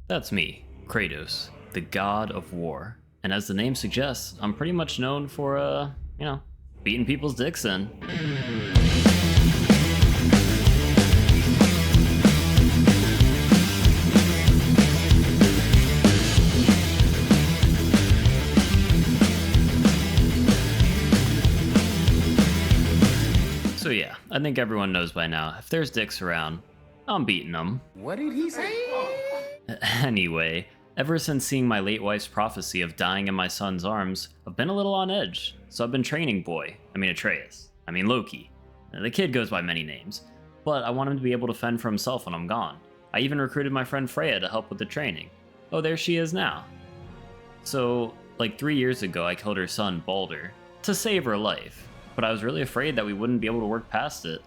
That's me, Kratos, the God of War. And as the name suggests, I'm pretty much known for, beating people's dicks in. So yeah, I think everyone knows by now, if there's dicks around, I'm beating them. What did he say? Anyway, ever since seeing my late wife's prophecy of dying in my son's arms, I've been a little on edge, so I've been training Atreus. Loki. The kid goes by many names, but I want him to be able to fend for himself when I'm gone. I even recruited my friend Freya to help with the training. Oh, there she is now. So, like 3 years ago, I killed her son, Balder, to save her life, but I was really afraid that we wouldn't be able to work past it.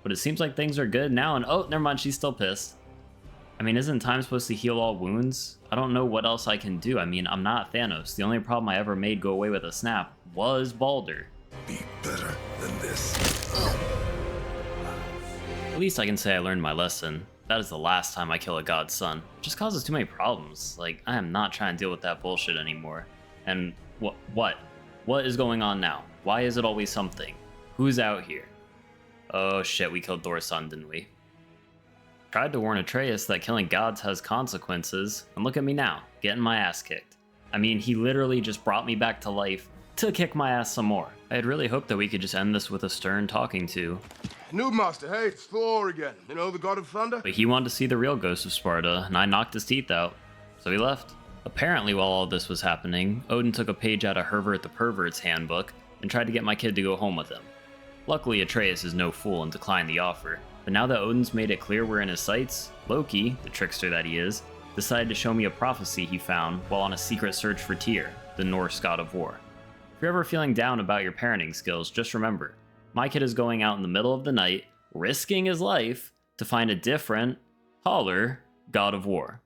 But it seems like things are good now, and oh, never mind, she's still pissed. Isn't time supposed to heal all wounds? I don't know what else I can do. I'm not Thanos. The only problem I ever made go away with a snap was Balder. Be better than this. At least I can say I learned my lesson. That is the last time I kill a god's son. It just causes too many problems. I am not trying to deal with that bullshit anymore. And what? What is going on now? Why is it always something? Who's out here? Oh shit, we killed Thor's son, didn't we? Tried to warn Atreus that killing gods has consequences, and look at me now, getting my ass kicked. He literally just brought me back to life to kick my ass some more. I had really hoped that we could just end this with a stern talking to. New master, hey, it's Thor again. You know, the god of thunder? But he wanted to see the real ghost of Sparta, and I knocked his teeth out, so he left. Apparently, while all this was happening, Odin took a page out of Hervert the Pervert's handbook and tried to get my kid to go home with him. Luckily, Atreus is no fool and declined the offer, but now that Odin's made it clear we're in his sights, Loki, the trickster that he is, decided to show me a prophecy he found while on a secret search for Tyr, the Norse god of war. If you're ever feeling down about your parenting skills, just remember, my kid is going out in the middle of the night, risking his life, to find a different, taller god of war.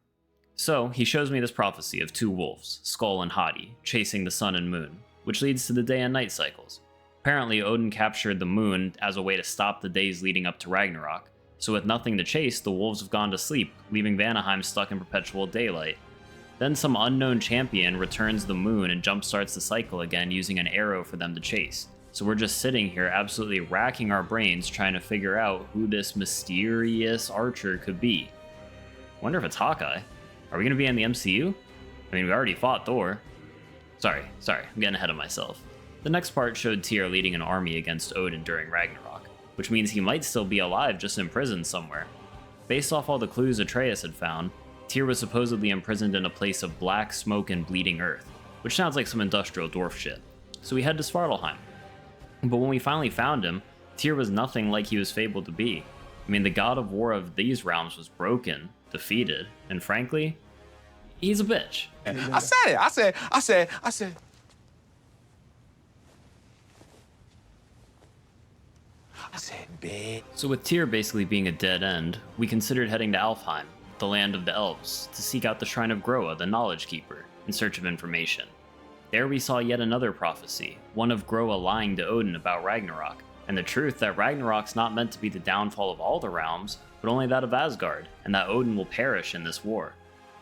So, he shows me this prophecy of two wolves, Skull and Hati, chasing the sun and moon, which leads to the day and night cycles. Apparently, Odin captured the moon as a way to stop the days leading up to Ragnarok, so with nothing to chase, the wolves have gone to sleep, leaving Vanaheim stuck in perpetual daylight. Then some unknown champion returns the moon and jumpstarts the cycle again using an arrow for them to chase. So we're just sitting here absolutely racking our brains trying to figure out who this mysterious archer could be. Wonder if it's Hawkeye. Are we going to be in the MCU? We already fought Thor. Sorry, I'm getting ahead of myself. The next part showed Tyr leading an army against Odin during Ragnarok, which means he might still be alive just imprisoned somewhere. Based off all the clues Atreus had found, Tyr was supposedly imprisoned in a place of black smoke and bleeding earth, which sounds like some industrial dwarf shit. So we head to Svartalheim. But when we finally found him, Tyr was nothing like he was fabled to be. The god of war of these realms was broken, defeated, and frankly, he's a bitch. I said. Bitch. So with Tyr basically being a dead end, we considered heading to Alfheim, the land of the elves, to seek out the Shrine of Groa, the Knowledge Keeper, in search of information. There we saw yet another prophecy, one of Groa lying to Odin about Ragnarok, and the truth that Ragnarok's not meant to be the downfall of all the realms, but only that of Asgard, and that Odin will perish in this war.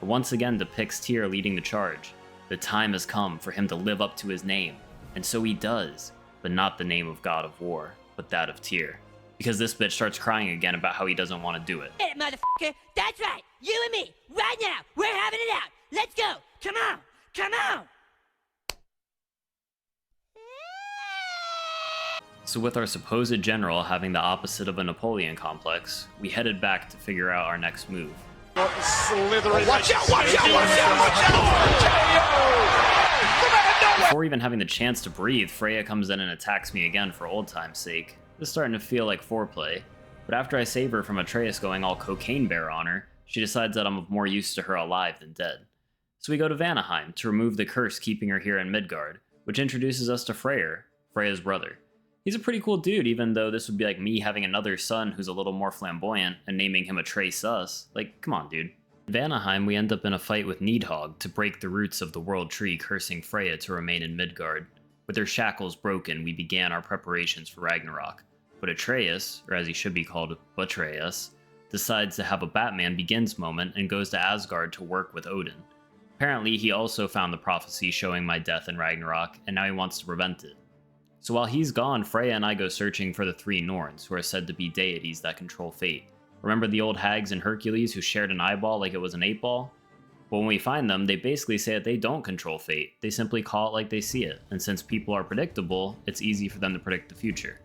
It once again depicts Tyr leading the charge. The time has come for him to live up to his name, and so he does, but not the name of God of War, but that of Tyr. Because this bitch starts crying again about how he doesn't want to do it. Hey, motherfucker! That's right! You and me! Right now! We're having it out! Let's go! Come on! Come on! So with our supposed general having the opposite of a Napoleon complex, we headed back to figure out our next move. Watch out! Before even having the chance to breathe, Freya comes in and attacks me again for old time's sake. This is starting to feel like foreplay, but after I save her from Atreus going all cocaine bear on her, she decides that I'm of more use to her alive than dead. So we go to Vanaheim to remove the curse keeping her here in Midgard, which introduces us to Freyr, Freya's brother. He's a pretty cool dude, even though this would be like me having another son who's a little more flamboyant and naming him Atreus. Come on, dude. In Vanaheim, we end up in a fight with Nidhogg to break the roots of the world tree cursing Freya to remain in Midgard. With her shackles broken, we began our preparations for Ragnarok. But Atreus, or as he should be called, Batreus, decides to have a Batman Begins moment and goes to Asgard to work with Odin. Apparently, he also found the prophecy showing my death in Ragnarok, and now he wants to prevent it. So while he's gone, Freya and I go searching for the three Norns, who are said to be deities that control fate. Remember the old hags in Hercules who shared an eyeball like it was an 8-ball? But when we find them, they basically say that they don't control fate, they simply call it like they see it, and since people are predictable, it's easy for them to predict the future.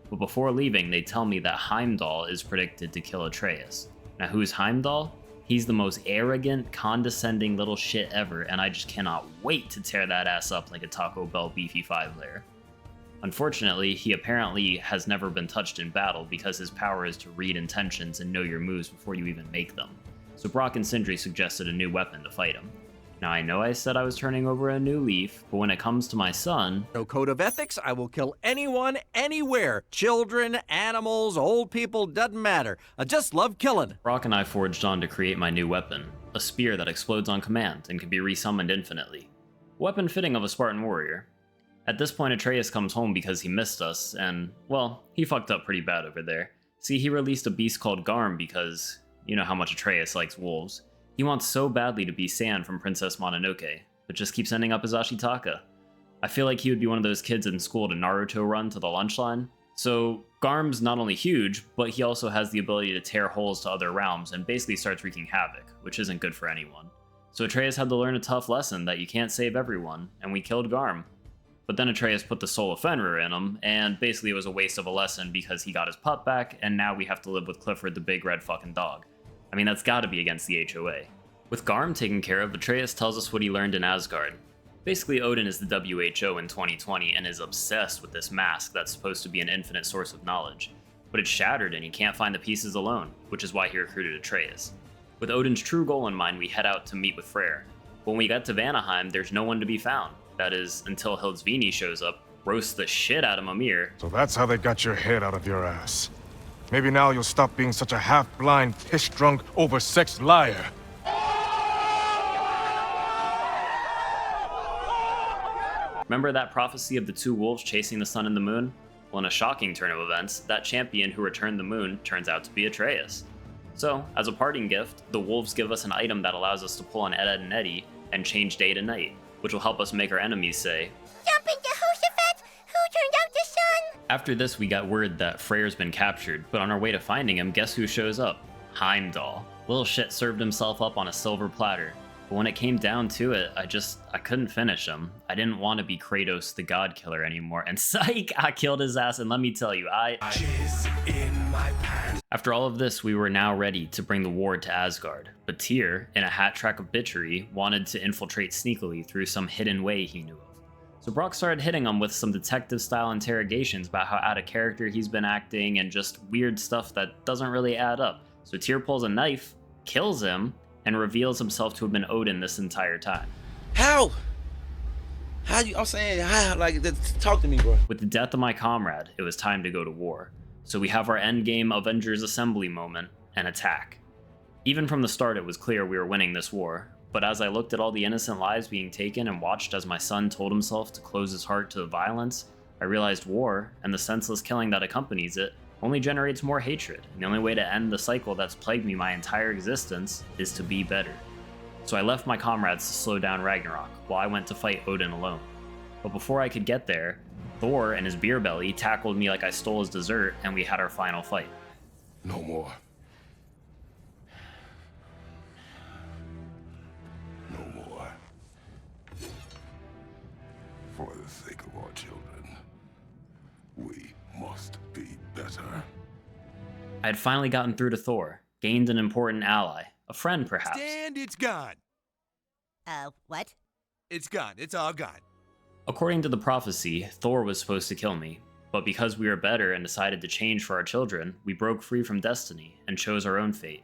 But before leaving, they tell me that Heimdall is predicted to kill Atreus. Now who's Heimdall? He's the most arrogant, condescending little shit ever, and I just cannot wait to tear that ass up like a Taco Bell beefy 5-layer. Unfortunately, he apparently has never been touched in battle because his power is to read intentions and know your moves before you even make them. So Brock and Sindri suggested a new weapon to fight him. Now I know I said I was turning over a new leaf, but when it comes to my son... No code of ethics, I will kill anyone, anywhere. Children, animals, old people, doesn't matter. I just love killing. Brock and I forged on to create my new weapon, a spear that explodes on command and can be resummoned infinitely. A weapon fitting of a Spartan warrior. At this point, Atreus comes home because he missed us, and, well, he fucked up pretty bad over there. See, he released a beast called Garm because, you know how much Atreus likes wolves. He wants so badly to be San from Princess Mononoke, but just keeps ending up as Ashitaka. I feel like he would be one of those kids in school to Naruto run to the lunch line. So, Garm's not only huge, but he also has the ability to tear holes to other realms and basically starts wreaking havoc, which isn't good for anyone. So Atreus had to learn a tough lesson that you can't save everyone, and we killed Garm. But then Atreus put the soul of Fenrir in him, and basically it was a waste of a lesson because he got his pup back, and now we have to live with Clifford the big red fucking dog. I mean, that's gotta be against the HOA. With Garm taken care of, Atreus tells us what he learned in Asgard. Basically, Odin is the WHO in 2020 and is obsessed with this mask that's supposed to be an infinite source of knowledge. But it's shattered and he can't find the pieces alone, which is why he recruited Atreus. With Odin's true goal in mind, we head out to meet with Freyr. When we get to Vanaheim, there's no one to be found. That is, until Hildsvini shows up, roasts the shit out of Mimir. So that's how they got your head out of your ass. Maybe now you'll stop being such a half-blind, piss-drunk, oversexed liar. Remember that prophecy of the two wolves chasing the sun and the moon? Well, in a shocking turn of events, that champion who returned the moon turns out to be Atreus. So, as a parting gift, the wolves give us an item that allows us to pull on Ed, Ed, and Eddie and change day to night, which will help us make our enemies say, Jump into Jehoshaphat, who turned out the sun? After this, we got word that Freyr's been captured, but on our way to finding him, guess who shows up? Heimdall. Little shit served himself up on a silver platter. But when it came down to it, I couldn't finish him. I didn't want to be Kratos the God Killer anymore, and psych, I killed his ass, and let me tell you, After all of this, we were now ready to bring the war to Asgard, but Tyr, in a hat trick of bitchery, wanted to infiltrate sneakily through some hidden way he knew of. So Brock started hitting him with some detective-style interrogations about how out of character he's been acting and just weird stuff that doesn't really add up. So Tyr pulls a knife, kills him, and reveals himself to have been Odin this entire time. How I'm saying, talk to me, bro. With the death of my comrade, it was time to go to war. So we have our endgame Avengers Assembly moment and attack. Even from the start, it was clear we were winning this war, but as I looked at all the innocent lives being taken and watched as my son told himself to close his heart to the violence, I realized war, and the senseless killing that accompanies it, only generates more hatred, and the only way to end the cycle that's plagued me my entire existence is to be better. So I left my comrades to slow down Ragnarok, while I went to fight Odin alone. But before I could get there, Thor and his beer belly tackled me like I stole his dessert, and we had our final fight. No more. No more. For the sake of our children, we must be better. I had finally gotten through to Thor, gained an important ally, a friend perhaps. And it's gone. What? It's gone. It's all gone. According to the prophecy, Thor was supposed to kill me, but because we were better and decided to change for our children, we broke free from destiny and chose our own fate.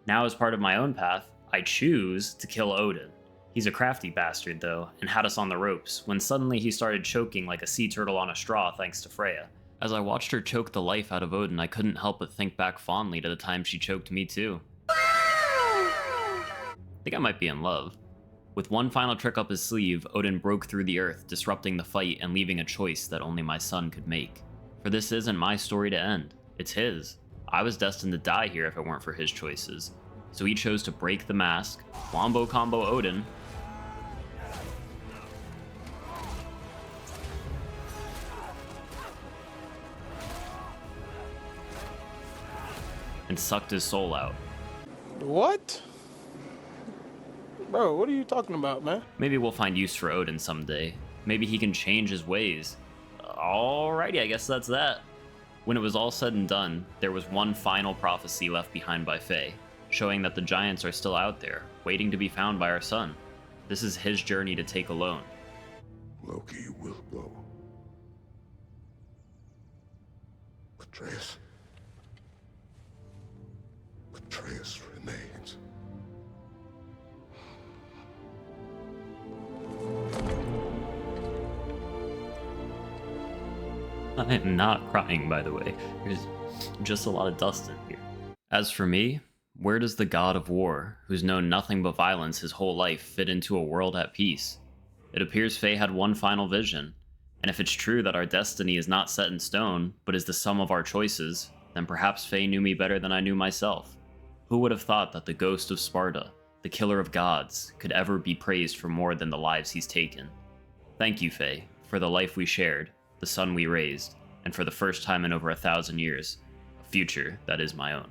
Now as part of my own path, I choose to kill Odin. He's a crafty bastard though, and had us on the ropes, when suddenly he started choking like a sea turtle on a straw thanks to Freya. As I watched her choke the life out of Odin, I couldn't help but think back fondly to the time she choked me too. I think I might be in love. With one final trick up his sleeve, Odin broke through the earth, disrupting the fight and leaving a choice that only my son could make. For this isn't my story to end, it's his. I was destined to die here if it weren't for his choices. So he chose to break the mask, wombo combo Odin, and sucked his soul out. What? Bro, what are you talking about, man? Maybe we'll find use for Odin someday. Maybe he can change his ways. Alrighty, I guess that's that. When it was all said and done, there was one final prophecy left behind by Faye, showing that the giants are still out there, waiting to be found by our son. This is his journey to take alone. Loki will go. Atreus. Atreus remains. I am not crying, by the way. There's just a lot of dust in here. As for me, where does the God of War, who's known nothing but violence his whole life, fit into a world at peace? It appears Faye had one final vision, and if it's true that our destiny is not set in stone, but is the sum of our choices, then perhaps Faye knew me better than I knew myself. Who would have thought that the ghost of Sparta, the killer of gods, could ever be praised for more than the lives he's taken? Thank you, Faye, for the life we shared, the son we raised, and for the first time in over 1,000 years, a future that is my own.